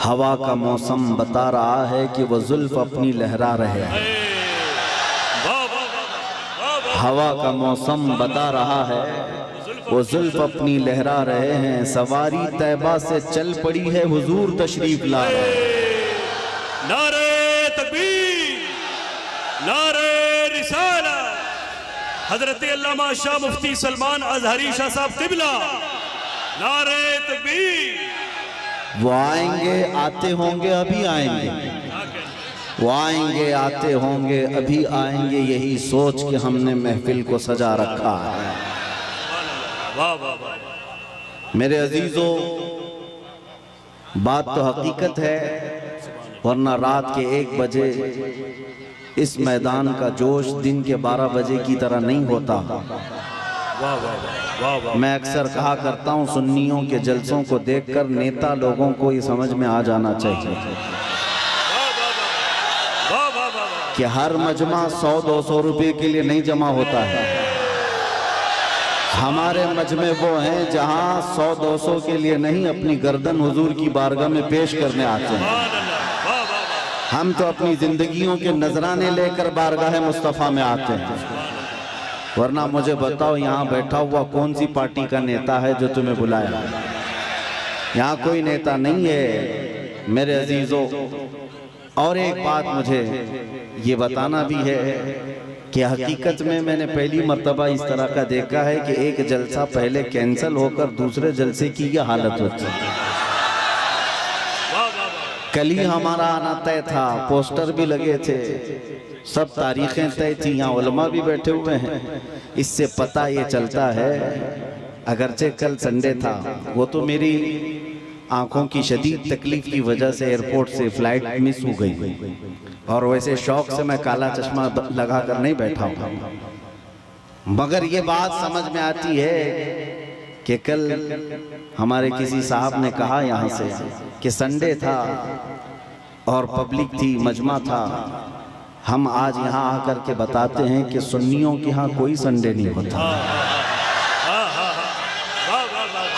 हवा का मौसम बता रहा है कि वो जुल्फ अपनी लहरा रहे हैं। हवा का मौसम बता रहा है वो जुल्फ अपनी लहरा रहे हैं। सवारी तैबा से चल पड़ी है, हुजूर तशरीफ ला रहे हैं। नारे तकबीर, नारे रिसालत। हजरत अल्लामा शाह मुफ्ती सलमान अजहरी शाह साहब क़िबला, नारे तकबीर। वो आएंगे, आते होंगे, अभी आएंगे। वो आएंगे, आते होंगे, अभी आएंगे। यही सोच के हमने महफिल को सजा रखा है। मेरे अजीजों, बात तो हकीकत है, वरना रात के 1 बजे इस मैदान का जोश दिन के 12 बजे की तरह नहीं होता। मैं अक्सर कहा करता हूँ, सुन्नियों के जलसों को देखकर नेता लोगों को ये समझ में आ जाना चाहिए कि हर मजमा 100-200 रुपए के लिए नहीं जमा होता है। हमारे मजमे वो हैं जहाँ 100-200 के लिए नहीं, अपनी गर्दन हुजूर की बारगाह में पेश करने आते हैं। हम तो अपनी जिंदगियों के नजराने लेकर बारगाह मुस्तफ़ा में आते हैं। वरना मुझे बताओ, यहाँ बैठा हुआ कौन सी पार्टी का नेता है जो तुम्हें बुलाया? यहाँ कोई नेता नहीं है मेरे अजीजों। और एक बात मुझे ये बताना भी है कि हकीकत में मैंने पहली मर्तबा इस तरह का देखा है कि एक जलसा पहले कैंसिल होकर दूसरे जलसे की यह हालत होती है। कल ही हमारा आना तय था, पोस्टर भी लगे थे, सब तारीखें तय थी, यहाँ उलमा भी बैठे हुए हैं। इससे पता ये चलता है, अगरचे कल संडे था, वो तो मेरी आंखों की शदीद तकलीफ की वजह से एयरपोर्ट से फ्लाइट मिस हो गई, और वैसे शौक से मैं काला चश्मा लगा कर नहीं बैठा हूँ। मगर ये बात समझ में आती है कि कल हमारे किसी साहब ने कहा यहाँ से कि संडे था और पब्लिक थी, मजमा था। हम आज यहाँ आकर के बताते हैं कि सुन्नियों के यहाँ कोई संडे नहीं होता।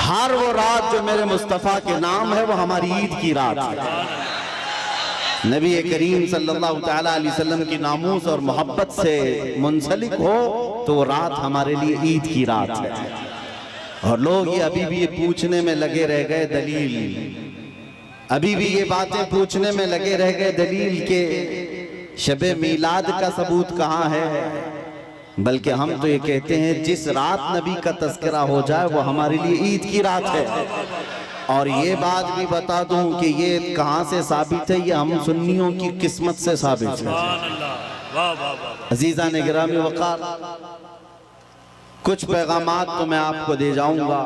हर वो रात जो मेरे मुस्तफ़ा के नाम है वो हमारी ईद की रात है। नबी करीम सल्लल्लाहु तआला अलैहि वसल्लम की नामूस और मोहब्बत से मुंसलिक हो तो वो रात हमारे लिए ईद की रात है। और लोग ये अभी भी ये पूछने में लगे रह गए दलील, अभी भी ये बातें पूछने में लगे रह गए दलील के शबे मीलाद का सबूत कहाँ है। बल्कि हम तो ये कहते हैं जिस रात नबी का तज़किरा हो जाए वो हमारे लिए ईद की रात है। और ये बात भी बता दूं कि ये कहाँ से साबित है, ये हम सुन्नियों की किस्मत से साबित है। अजीज़ान गिरामी वक़ार, कुछ पैगामात तो मैं आपको दे जाऊंगा।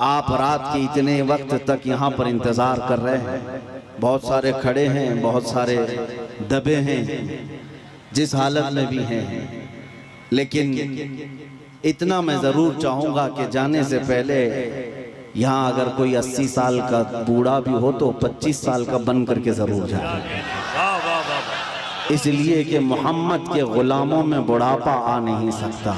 आप रात के इतने वक्त तक यहाँ पर इंतज़ार कर रहे हैं, बहुत सारे खड़े हैं, बहुत सारे दबे हैं, जिस हालत में भी हैं। लेकिन इतना मैं ज़रूर चाहूँगा कि जाने से पहले यहाँ अगर कोई 80 साल का बूढ़ा भी हो तो 25 साल का बन करके ज़रूर जाए, इसलिए कि मोहम्मद के ग़ुलामों में बुढ़ापा आ नहीं सकता।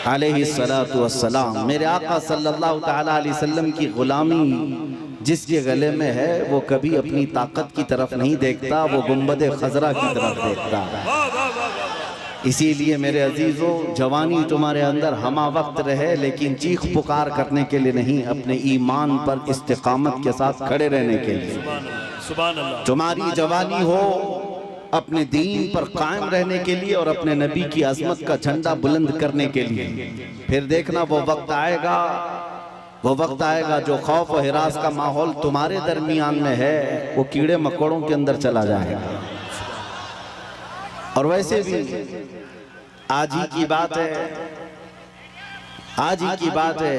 अलैहिस्सलातु वस्सलाम, मेरे आका सल्लल्लाहु तआला अलैहि वसल्लम की ग़ुलामी जिसके गले में है वो कभी अपनी ताकत की तरफ नहीं देखता, वो गुंबद खजरा की तरफ देखता है। इसीलिए मेरे अजीज़ों, जवानी तुम्हारे अंदर हमा वक्त रहे, लेकिन चीख पुकार करने के लिए नहीं, अपने ईमान पर इस्तिकामत के साथ खड़े रहने के लिए। तुम्हारी जवानी हो अपने दीन पर कायम रहने के लिए और अपने नबी की अज़मत का झंडा बुलंद करने के लिए। फिर देखना वो वक्त आएगा, वो वक्त आएगा जो खौफ और हिरास का माहौल तुम्हारे दरमियान में है वो कीड़े मकोड़ों के अंदर चला जाएगा। और वैसे भी आज ही की बात है, आज ही की बात है,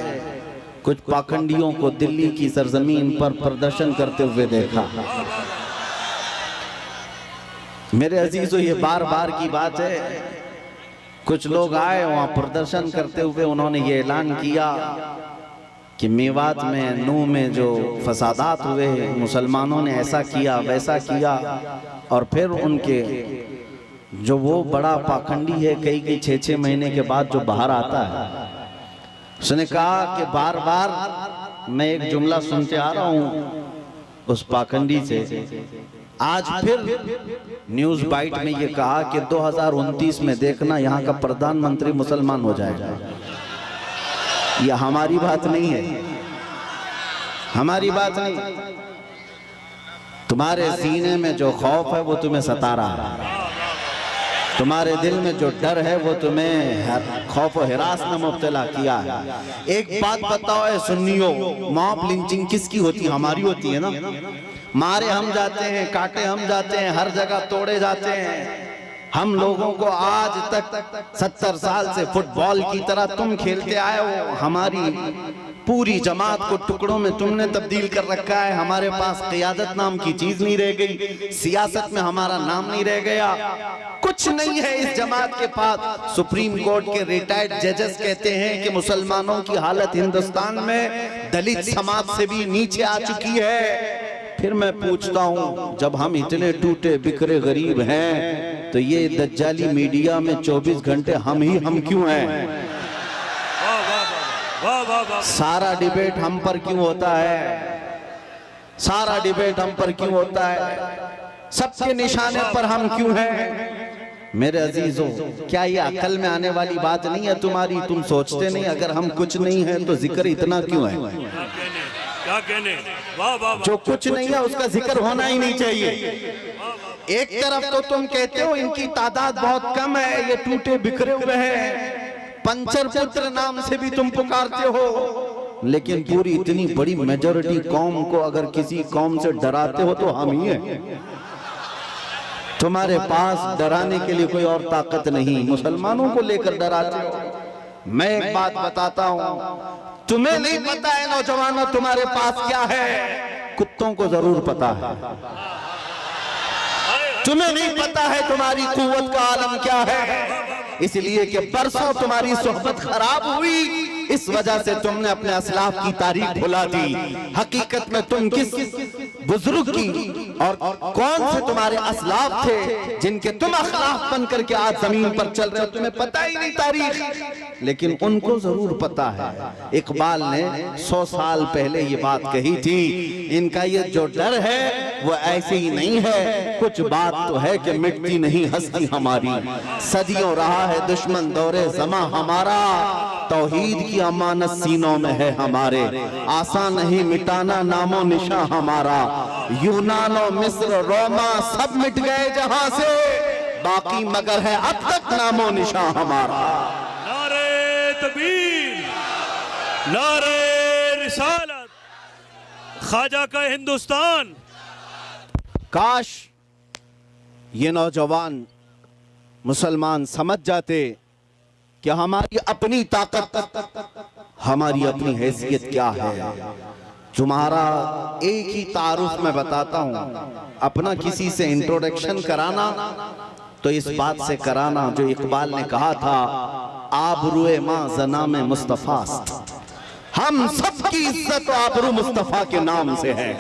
कुछ पाखंडियों को दिल्ली की सरजमीन पर प्रदर्शन करते हुए देखा। मेरे अजीजों, ये बार बार की बात है, कुछ लोग आए वहाँ प्रदर्शन करते हुए, उन्होंने ये ऐलान किया कि मेवात में, नूह में जो फसादात हुए, मुसलमानों ने ऐसा किया वैसा किया। और फिर उनके जो वो बड़ा पाखंडी है, कई 6-6 महीने के बाद जो बाहर आता है, उसने कहा कि बार बार मैं एक जुमला सुनते आ रहा हूँ उस पाखंडी से, आज फिर न्यूज बाइट में ये कहा कि 2029 में देखना यहाँ का प्रधानमंत्री मुसलमान हो जाएगा। ये हमारी बात नहीं है, हमारी बात नहीं। तुम्हारे सीने में जो खौफ है वो तुम्हें सता रहा है, तुम्हारे दिल में जो डर है वो तुम्हें खौफ और हिरास में मुब्तला किया है। एक बात बताओ है सुन्नियों, मॉब लिंचिंग किसकी होती है? हमारी होती है ना। मारे हम जाते हैं, काटे हम जाते हैं, हर जगह तोड़े जाते हैं। हम लोगों को आज तक 70 साल से फुटबॉल की तरह तुम खेलते आए हो। हमारी पूरी जमात को टुकड़ों में तुमने तब्दील कर रखा है। हमारे पास क़ियादत नाम की चीज नहीं रह गई, सियासत में हमारा नाम नहीं रह गया, कुछ नहीं है इस जमात के पास। सुप्रीम कोर्ट के रिटायर्ड जजेस कहते हैं कि मुसलमानों की हालत हिंदुस्तान में दलित समाज से भी नीचे आ चुकी है। फिर मैं पूछता हूँ, जब हम इतने टूटे बिखरे गरीब हैं तो ये दज्जाली मीडिया में 24 घंटे हम क्यों हैं? सारा डिबेट हम पर क्यों होता है? सारा डिबेट हम पर क्यों होता है? सबके निशाने पर हम क्यों हैं? मेरे अजीजों, क्या ये अकल में आने वाली बात नहीं है तुम्हारी? तुम सोचते नहीं अगर हम कुछ नहीं है तो जिक्र इतना क्यों है? क्या कहने? वाह वाह। जो कुछ नहीं है उसका जिक्र होना ही नहीं चाहिए। एक तरफ तो तुम कहते हो इनकी तादाद बहुत कम है, ये टूटे बिखरे हुए हैं, पंचर पुत्र नाम से भी तुम पुकारते हो, लेकिन पूरी इतनी बड़ी मेजॉरिटी कौम को अगर किसी कौम से डराते हो तो हम ही हैं। तुम्हारे पास डराने के लिए कोई और ताकत नहीं, मुसलमानों को लेकर डराते हो। मैं एक बात बताता हूँ, तुम्हें नहीं पता है नौजवानों तुम्हारे पास क्या है, कुत्तों को जरूर पता है। तुम्हें नहीं पता है तुम्हारी कुव्वत का आलम क्या है, इसलिए कि परसों तुम्हारी सोहबत खराब हुई, इस वजह से तुमने अपने असलाफ की तारीख भुला दी। हकीकत में तुम किस बुजुर्ग की और कौन से तुम्हारे असलाफ थे जिनके तुम अखलाफ बन करके आज जमीन पर चल रहे हो, तुम्हें पता ही नहीं तारीख, लेकिन उनको जरूर पता है। इकबाल ने 100 साल पहले ये बात कही थी, इनका ये जो डर है वो ऐसे ही नहीं है, कुछ बात तो है कि मिटती नहीं हस्ती हमारी। सदियों रहा है दुश्मन दौरे ज़मा हमारा, तौहीद की अमानत सीनों में है हमारे, आसान नहीं मिटाना नामो निशा हमारा। यूनान और मिस्र रोमा सब मिट गए जहां से, बाकी मगर है अब तक नामो निशा हमारा। नारे तकबीर, नारे रिसालत, ख्वाजा का हिंदुस्तान। काश ये नौजवान मुसलमान समझ जाते कि हमारी अपनी ताकत, हमारी अपनी हैसियत क्या है। तुम्हारा एक ही तारुफ में बताता हूं, अपना किसी से इंट्रोडक्शन कराना तो इस बात से कराना जो इकबाल ने कहा था, आबरूए मां जना में मुस्तफास्त। हम सबकी इज्जत आबरू मुस्तफा के नाम से है।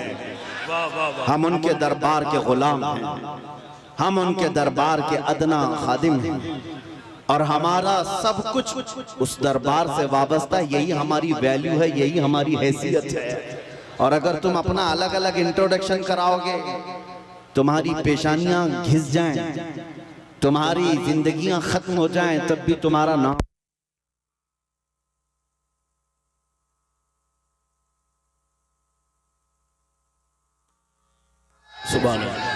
हम उनके दरबार के गुलाम हैं, हम उनके दरबार के अदना खादिम हैं, और हमारा सब कुछ उस दरबार से वाबस्ता। यही हमारी वैल्यू है, यही हमारी हैसियत है। और अगर तुम अपना अलग अलग इंट्रोडक्शन कराओगे, तुम्हारी पेशानियां घिस जाएं, तुम्हारी जिंदगियां खत्म हो जाएं, तब भी तुम्हारा नाम सुभान अल्लाह।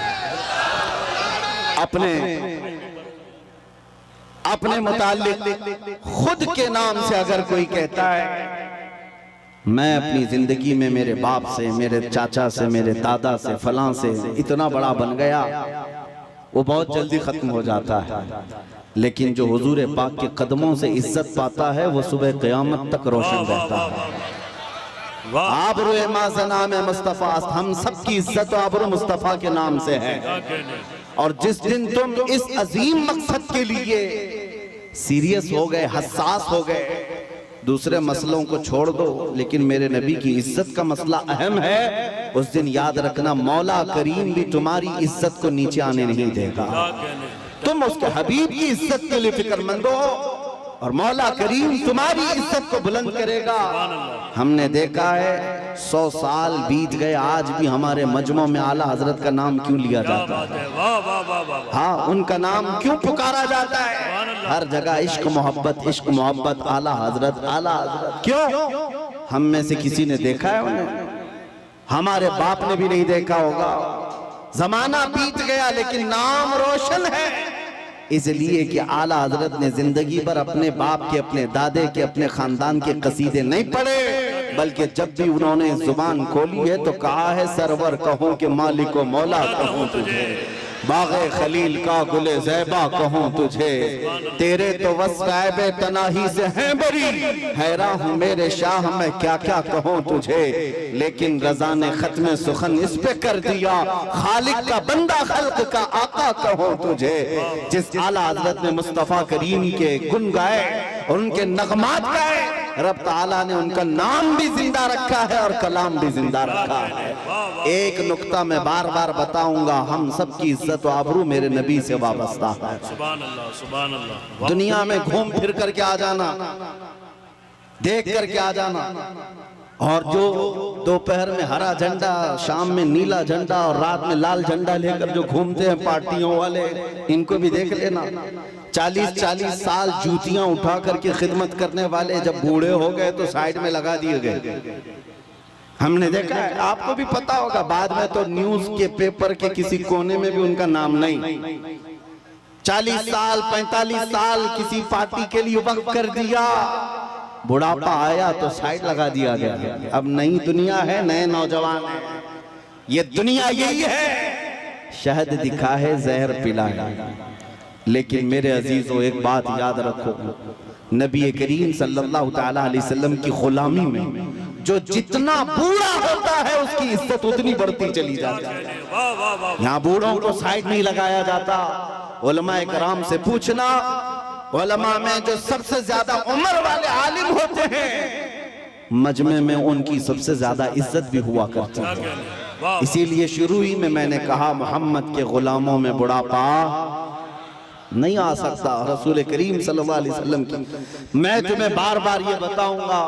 अपने मुताल्लिक खुद के नाम से अगर कोई कहता है मैं अपनी जिंदगी में मेरे बाप से, मेरे चाचा से, मेरे दादा से, फलां से इतना बड़ा बन गया, वो बहुत जल्दी खत्म हो जाता है। लेकिन जो हुजूर पाक के कदमों से इज्जत पाता है वो सुबह क़यामत तक रोशन रहता है। आबरू माज़ना में मुस्तफ़ा, हम सबकी इज्जत आबरू मुस्तफ़ा के नाम से है। और जिस दिन तुम इस अजीम मकसद के लिए सीरियस हो गए, हसास हो गए, दूसरे मसलों को छोड़ दो, लेकिन मेरे नबी की इज्जत का मसला अहम है, उस दिन याद रखना मौला करीम भी तुम्हारी इज्जत को नीचे आने नहीं देगा। तुम उसके हबीब की इज्जत के लिए फिक्रमंद हो, और मौला करीम तुम्हारी इज्जत को बुलंद करेगा। हमने देखा है 100 साल बीत गए, आज भी हमारे मजमों में आला हजरत का नाम क्यों लिया जाता है? वाह वाह वाह वाह। हाँ, उनका नाम क्यों पुकारा जाता है? हर जगह इश्क मोहब्बत, आला हजरत, आला हजरत। क्यों? हम में से किसी ने देखा है उन्हें? हमारे बाप ने भी नहीं देखा होगा। जमाना बीत गया लेकिन नाम रोशन है, इसलिए कि आला हजरत ने जिंदगी भर अपने बाप के, अपने दादे के, अपने खानदान के कसीदे नहीं पढ़े, बल्कि जब भी उन्होंने जुबान खोली है तो कहा है सरवर कहूं कि मालिक व मौला कहूं तुझे, बाग़े खलील का गुले ज़ैबा कहूं तुझे, तेरे तो वस्फ़ तनाही से हैं बरी, हैरान हूँ मेरे शाह मैं क्या क्या कहूं तुझे, लेकिन रज़ा ने खत्म सुखन इस पे कर दिया, खालिक का बंदा खल्क का आका कहूं तुझे। जिस आला हज़रत ने मुस्तफ़ा करीम के गुन गाए और उनके नगमात गाए, रब ताला ने उनका नाम भी जिंदा रखा है और कलाम भी जिंदा रखा है। एक नुक्ता मैं बार बार बताऊंगा, हम सब की इज्जत व आबरू मेरे नबी से वाबस्ता है। सुभान अल्लाह, सुभान अल्लाह। दुनिया में घूम फिर करके आ जाना, देख करके आ जाना, और जो दोपहर में हरा झंडा, शाम में नीला झंडा और रात में लाल झंडा लेकर जो घूमते हैं पार्टियों वाले, इनको भी देख लेना। 40-40 साल जूतियां उठा करके खिदमत करने वाले जब बूढ़े हो गए तो साइड में लगा दिए गए। हमने देखा है, आपको भी पता होगा, बाद में तो न्यूज के पेपर के किसी कोने में भी उनका नाम नहीं। 40 साल 45 साल किसी पार्टी के लिए वक्त कर दिया, बुढ़ापा आया तो साइड लगा दिया गया। अब नई दुनिया है, नए नौजवान है, ये दुनिया यही है, शहद दिखा है जहर पिला है। लेकिन मेरे अजीजों एक बात याद रखो, नबी करीम सल्लल्लाहु तआला अलैहि वसल्लम की गुलामी में जो जितना बूढ़ा होता है उसकी इज्जत उतनी बढ़ती चली जाती है। यहाँ बूढ़ों को साइड नहीं लगाया जाता। उलमा कराम से पूछना, उलमा में जो सबसे ज्यादा उम्र वाले आलिम होते हैं, मजमे में उनकी सबसे ज्यादा इज्जत भी हुआ करती है। इसीलिए शुरू ही में मैंने कहा, मोहम्मद के गुलामों में बुढ़ापा नहीं आ सकता। रसूल करीम सल्लल्लाहु अलैहि वसल्लम की मैं तुम्हें बार बार ये बताऊंगा,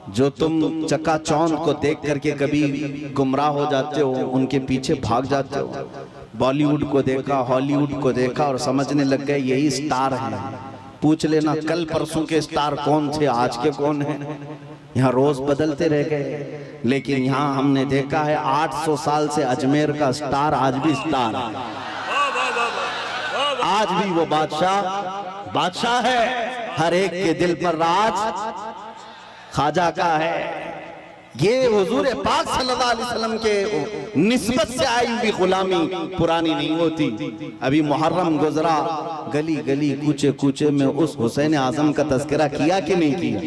जो तुम चकाचौंध को देख करके कभी गुमराह हो जाते हो, उनके पीछे भाग जाते हो। बॉलीवुड को देखा, हॉलीवुड को देखा और समझने लग गए यही स्टार हैं। पूछ लेना कल परसों के स्टार कौन थे, आज के कौन हैं। यहाँ रोज बदलते रह गए, लेकिन यहाँ हमने देखा है 800 साल से अजमेर का स्टार आज भी स्टार है। आज भी वो बादशाह है, हर एक के दिल पर राज ख्वाजा का है। ये हुजूर पाक सल्लल्लाहु अलैहि वसल्लम के निस्बत से आई हुई गुलामी पुरानी नहीं होती। अभी मुहर्रम गुजरा, गली गली कूचे कूचे में उस हुसैन आजम का तज़किरा किया कि नहीं किया?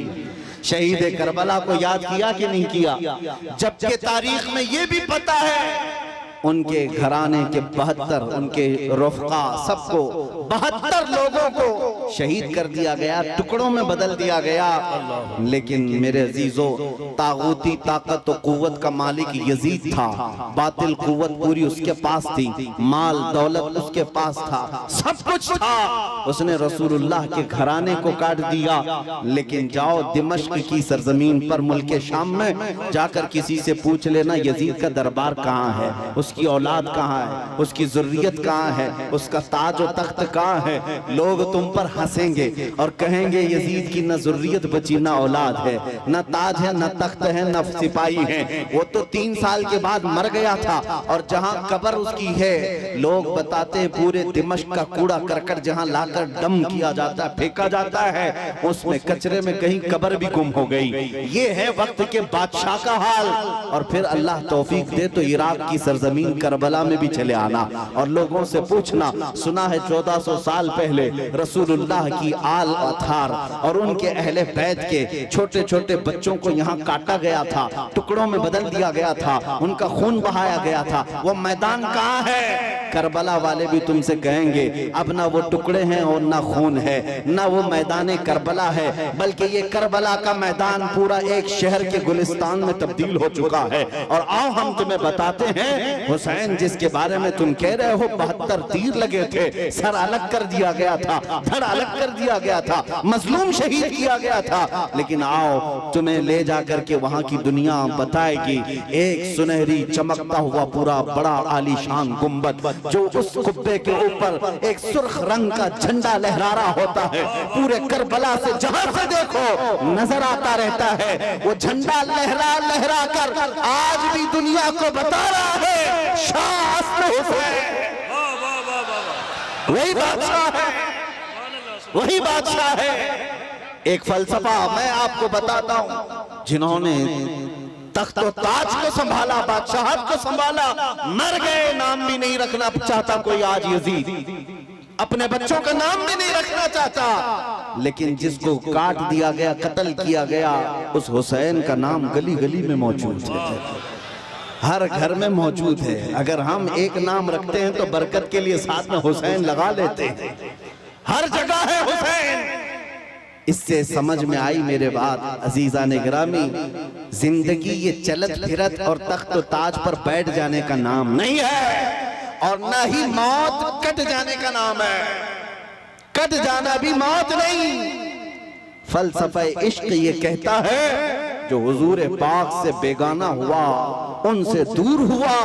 शहीद करबला को याद किया कि नहीं किया? जबकि तारीख में ये भी पता है उनके घराने के 72, उनके रफ़क़ा सबको 72 लोगों को शहीद कर दिया गया, टुकड़ों में बदल दिया गया। लेकिन मेरे अजीजों, तागूती ताकत और कुव्वत का मालिक यजीद था, बातिल कुव्वत पूरी उसके पास थी, माल दौलत उसके पास था, सब कुछ था। उसने रसूलुल्लाह के घराने को काट दिया। लेकिन जाओ दिमश्क की सरजमीन पर, मुल्क शाम में जाकर किसी से पूछ लेना यजीद का दरबार कहाँ है, उसकी औलाद कहाँ है, उसकी ज़ुर्रियत कहाँ है, उसका ताज और तख्त कहाँ है। लोग तुम पर हंसेंगे और कहेंगे यजीद की न ज़ुर्रियत बची, न औलाद है, न ताज है, न तख्त है, न सिपाही है। वो तो 3 साल के बाद मर गया था। और जहाँ कब्र उसकी है, लोग बताते हैं पूरे दिमश्क का कूड़ा करकट जहाँ लाकर डम किया जाता है, फेंका जाता है, उसमें कचरे में कहीं कब्र भी गुम हो गई। ये है वक्त के बादशाह का हाल। और फिर अल्लाह तौफीक दे तो इराक की सरजमीन करबला में भी चले आना और लोगों से पूछना, सुना है 1400 साल पहले रसूलुल्लाह की आल अथार और उनके अहले बैत के छोटे छोटे बच्चों को यहाँ काटा गया था, टुकड़ों में बदल दिया गया था, उनका खून बहाया गया था। वो मैदान कहाँ है? करबला वाले भी तुमसे कहेंगे अब ना वो टुकड़े हैं और ना खून है, ना वो मैदान करबला है, बल्कि ये करबला का मैदान पूरा एक शहर के गुलिस्तान में तब्दील हो चुका है। और आओ हम तुम्हें बताते हैं, हुसैन जिसके बारे में तुम कह रहे हो 72 तीर लगे थे, सर अलग कर दिया गया था, धड़ अलग कर दिया गया था, मजलूम शहीद किया गया था, लेकिन आओ तुम्हें ले जाकर के वहां की दुनिया बताएगी एक सुनहरी चमकता हुआ पूरा बड़ा आलीशान गुंबद, जो उस कुब्बे के ऊपर एक सुर्ख रंग का झंडा लहरा रहा होता है, पूरे करबला से जहां से देखो नजर आता रहता है। वो झंडा लहरा लहरा कर आज भी दुनिया को बता रहा है शाह असल हुसैन वाह वाह वाह वाह वाह। वही बादशाह है, वही बादशाह है। एक फलसफा मैं आपको बताता हूं, जिन्होंने तख्त और ताज को संभाला, बादशाहत को संभाला, मर गए, नाम भी नहीं रखना चाहता कोई आज यजीद, अपने बच्चों का नाम भी नहीं रखना चाहता, लेकिन जिसको काट दिया गया, कत्ल किया गया, उस हुसैन का नाम गली गली में मौजूद है, हर घर में मौजूद है। अगर हम एक नाम रखते हैं तो बरकत के लिए साथ में हुसैन लगा लेते हैं, हर जगह है हुसैन। इससे समझ में आई मेरे बात अजीजा ने गिरामी, जिंदगी ये चलत फिरत और तख्त ताज पर बैठ जाने का नाम नहीं है, और ना ही मौत कट जाने का नाम है। कट जाना भी मौत नहीं। फलसफा इश्क ये कहता है जो हुजूर पाक से बेगाना हुआ, उनसे दूर हुआ,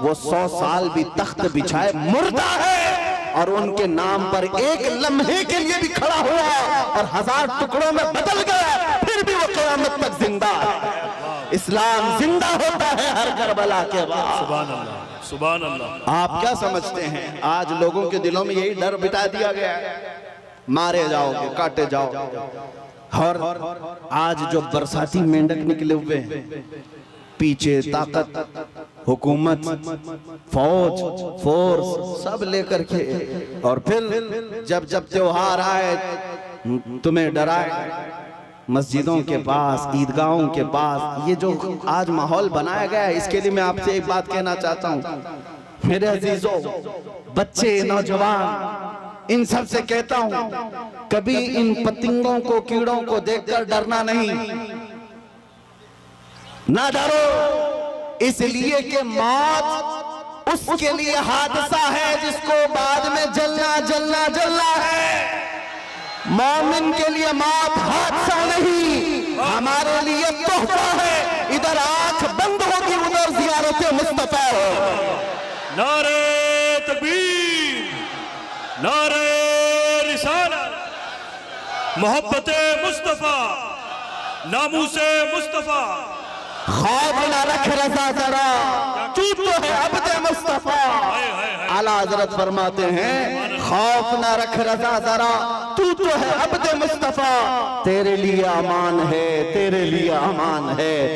वो 100 साल भी तख्त बिछाए मुर्दा है, और उनके नाम पर एक लम्हे के लिए भी खड़ा हुआ और 1000 टुकड़ों में बदल गया, फिर भी वो क़यामत तक जिंदा है। इस्लाम जिंदा होता है हर करबला के बाद। सुभान अल्लाह, सुभान अल्लाह। आप क्या समझते हैं, आज लोगों के दिलों में यही डर बिठा दिया गया है, मारे जाओगे, काटे जाओ। और आज जो बरसाती मेंढक निकले हुए हैं, पीछे ताकत, हुकूमत, फौज, फोर्स सब लेकर के, और फिर जब जब त्योहार आए तुम्हें डराए, मस्जिदों के पास, ईदगाहों के पास, ये जो आज माहौल बनाया गया है, इसके लिए मैं आपसे एक बात कहना चाहता हूँ मेरे अजीजों, बच्चे, नौजवान, इन सब से कहता हूँ कभी इन पतंगों को, कीड़ों को देखकर डरना नहीं, ना डरो, इसलिए कि मौत उसके लिए हादसा है जिसको बाद में जलना जलना जलना है। मोमिन के लिए मौत हादसा नहीं, हमारे लिए तोहफा है। इधर आंख बंद होगी, उधर ज़ियारत मुस्तफा हो। नारे तकबीर, नारे रिसालत, मोहब्बते मुस्तफा, नामूसे मुस्तफा। खौफ न रख रज़ा जरा, तू तो है अब्दे मुस्तफा। आला हज़रत फरमाते हैं, खौफ न रख रज़ा जरा, तू तो है अब्दे मुस्तफा, तेरे लिए अमान है, तेरे लिए अमान है।